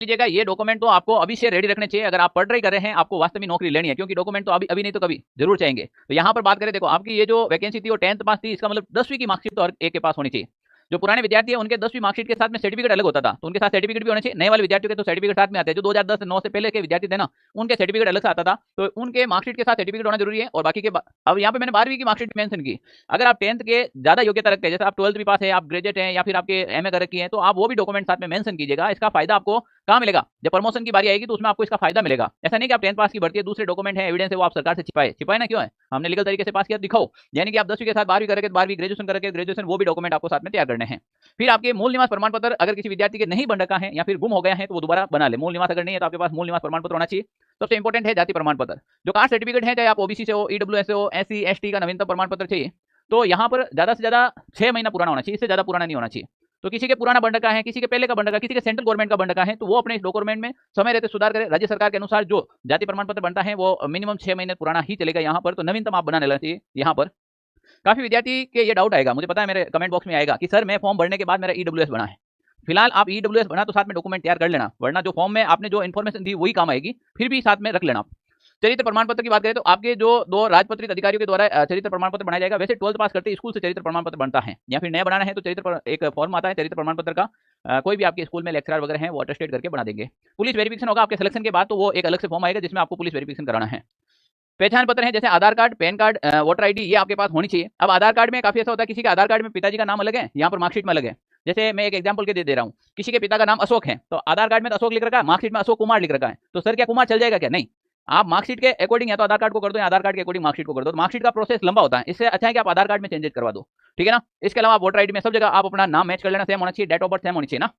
लीजिएगा, ये डॉक्यूमेंट तो आपको अभी से रेडी रखने चाहिए अगर आप पढ़ रहे कर रहे हैं, आपको वास्तव में नौकरी लेनी है, क्योंकि डॉक्यूमेंट तो अभी अभी नहीं तो कभी जरूर चाहिए। तो यहाँ पर बात करें, देखो आपकी ये जो वैकेंसी थी वो 10th पास थी, इसका मतलब 10वीं की मार्कशीट तो हर एक के पास होनी चाहिए। जो पुराने विद्यार्थी है उनके 10वीं मार्कशीट के साथ में सर्टिफिकेट अलग होता था, तो उनके साथ सर्टिफिकेट भी होने चाहिए। नए वाले विद्यार्थियों के तो सर्टिफिकेट साथ में आते हैं, जो 2010-9 से पहले के विद्यार्थी थे ना, उनके सर्टिफिकेट अलग से आता था, तो उनके मार्कशीट के साथ सर्टिफिकेट होना जरूरी है। और बाकी के अब यहाँ पे मैंने 12वीं की मार्कशीट मेंशन की। अगर आप 10th के ज्यादा योग्यता रखते हैं, जैसे आप 12th भी पास है, आप ग्रेजुएट हैं, या फिर आपके एमए कर रखी है, तो आप वो भी डॉक्यूमेंट साथ में मेंशन कीजिएगा। इसका फायदा आपको कहाँ मिलेगा, जब प्रमोशन की बारी आएगी तो उसमें आपको इसका फायदा मिलेगा। ऐसा नहीं कि आप 10th पास की भर्ती है, दूसरे डॉक्यूमेंट है, एविडेंस है, वो आप सरकार से छिपाए ना, क्यों है, हमने लीगल तरीके से पास किया दिखाओ। यानी कि आप 10वीं के साथ 12वीं करके 12वीं ग्रेजुएशन करके ग्रेजुएशन, वो भी डॉक्यूमेंट आपको साथ में तैयार करने हैं। फिर आपके मूल निवास प्रमाण पत्र अगर किसी विद्यार्थी के नहीं बन रखा है या फिर गुम हो गया है तो वो दोबारा बना ले। मूल निवास अगर नहीं है तो आपके पास मूल निवास प्रमाण पत्र होना चाहिए। सबसे इंपॉर्टेंट है जाति प्रमाण पत्र। जो कास्ट सर्टिफिकेट है, चाहे आप ओबीसी से हो, ईडब्ल्यूएस से हो, एससी एसटी का नवीनतम प्रमाण पत्र चाहिए। तो यहाँ पर ज्यादा से ज्यादा 6 महीना पुराना होना चाहिए, इससे ज्यादा पुराना नहीं होना चाहिए। तो किसी के पुराना बन रखा है, किसी के पहले का बन रखा है, किसी के सेंट्रल गवर्नमेंट का बन रखा है, तो वो अपने डॉक्यूमेंट में समय रहते सुधार करें। राज्य सरकार के अनुसार जो जाति प्रमाण पत्र बनता है वो मिनिमम 6 महीने पुराना ही चलेगा यहाँ पर, तो नवीनतम आप बनाने चाहिए। यहाँ पर काफी विद्यार्थी के ये डाउट आएगा, मुझे पता है, मेरे कमेंट बॉक्स में आएगा कि सर मैं फॉर्म भरने के बाद मेरा ईडब्ल्यूएस बना है। फिलहाल आप ईडब्ल्यूएस बना तो साथ में डॉक्यूमेंट तैयार कर लेना, वरना जो फॉर्म में आपने जो इन्फॉर्मेशन दी वही काम आएगी, फिर भी साथ में रख लेना। चरित्र प्रमाण पत्र की बात करें तो आपके जो 2 राजपत्रित अधिकारियों के द्वारा चरित्र प्रमाण पत्र बनाया जाएगा। वैसे 12th पास करते स्कूल से चरित्र प्रमाण पत्र बनता है, या फिर नया बनाना है तो एक फॉर्म आता है चरित्र प्रमाण पत्र का, कोई भी आपके स्कूल में लेक्चरर वगैरह हैं वो अटेस्टेड करके बना देंगे। पुलिस वेरिफिकेशन होगा आपके सिलेक्शन के बाद, तो वो एक अलग से फॉर्म आएगा जिसमें आपको पुलिस वेरिफिकेशन कराना है। पहचान पत्र है जैसे Aadhaar card, PAN card, voter ID, ये आपके पास होनी चाहिए। अब आधार कार्ड में काफी ऐसा होता है, किसी के आधार कार्ड में पिताजी का नाम अलग है, यहाँ पर मार्कशीट में अलग है। जैसे मैं एक एग्जांपल के दे रहा हूँ, किसी के पिता का नाम अशोक है, तो आधार कार्ड में तो अशोक लिख रखा है, मार्कशीट में अशोक कुमार लिख रखा है, तो सर क्या कुमार चल जाएगा क्या, नहीं। आप मार्कशीट के अकॉर्डिंग या तो आधार कार्ड को कर दो, या आधार कार्ड के अकॉर्डिंग मार्कशीट को कर दो। तो मार्कशीट का प्रोसेस लंबा होता है, इससे अच्छा है कि आप आधार कार्ड में चेंजेस करवा दो, ठीक है ना। इसके अलावा वोटर आईडी में सब जगह आप अपना नाम मैच कर लेना, सेम होना चाहिए, डेट ऑफ बर्थ सेम होनी चाहिए ना।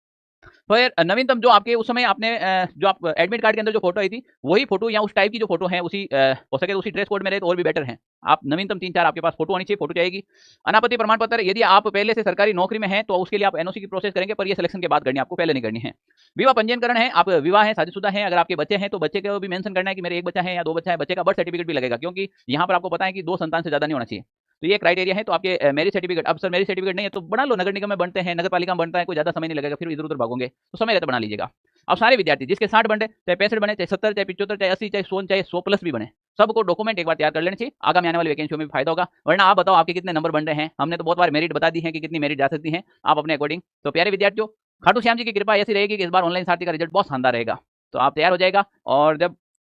फिर नवीनतम जो आपके उस समय आपने जो आप एडमिट कार्ड के अंदर जो फोटो आई थी वही फोटो या उस टाइप की जो फोटो है उसी हो सके तो उसी ड्रेस कोड में रहे तो और भी बेटर है। आप नवीनतम 3-4 आपके पास फोटो आनी चाहिए, फोटो चाहिएगी। अनापत्ति प्रमाण पत्र, यदि आप पहले से सरकारी नौकरी में हैं तो उसके लिए आप एनओसी की प्रोसेस करेंगे, पर ये सिलेक्शन के बाद करनी है, आपको पहले नहीं करनी है। विवाह पंजीकरण है, आप विवाह है, शादीशुदा है, अगर आपके बच्चे हैं तो बच्चे को भी मेंशन करना है कि मेरे एक बच्चा है या 2 बच्चा है, बच्चे का बर्थ सर्टिफिकेट भी लगेगा, क्योंकि यहाँ पर आपको पता है कि 2 संतान से ज्यादा नहीं होना चाहिए। तो ये क्राइटेरिया है। तो आपके मैरिज सर्टिफिकेट, अब सर मैरिज सर्टिफिकेट नहीं है तो बना लो, नगर निगम में बनते हैं, नगर पालिका में बनता है, कोई ज्यादा समय नहीं लगेगा, फिर इधर उधर भागोगे तो समय रहता बना लीजिएगा। अब सारे विद्यार्थी जिसके 60 बने, चाहे 65 बने, चाहे 70, चाहे 75, चाहे 80, चाहे 100, चाहे 100 प्लस भी बने, सबको डॉक्यूमेंट एक बार तैयार कर लेना चाहिए, आगामी आने वाली वैकेंसियों में भी फायदा होगा। वरना आप बताओ आपके कितने नंबर बन रहे हैं, हमने तो बहुत बार मेरिट बता दी है कि कितनी मेरिट जा सकती है, आप अपने अकॉर्डिंग। तो प्यारे विद्यार्थियों, खाटू श्याम जी की कृपा ऐसी रहेगी कि इस बार ऑनलाइन सारथी का रिजल्ट बहुत शानदार रहेगा। तो आप तैयार हो जाएगा, और जब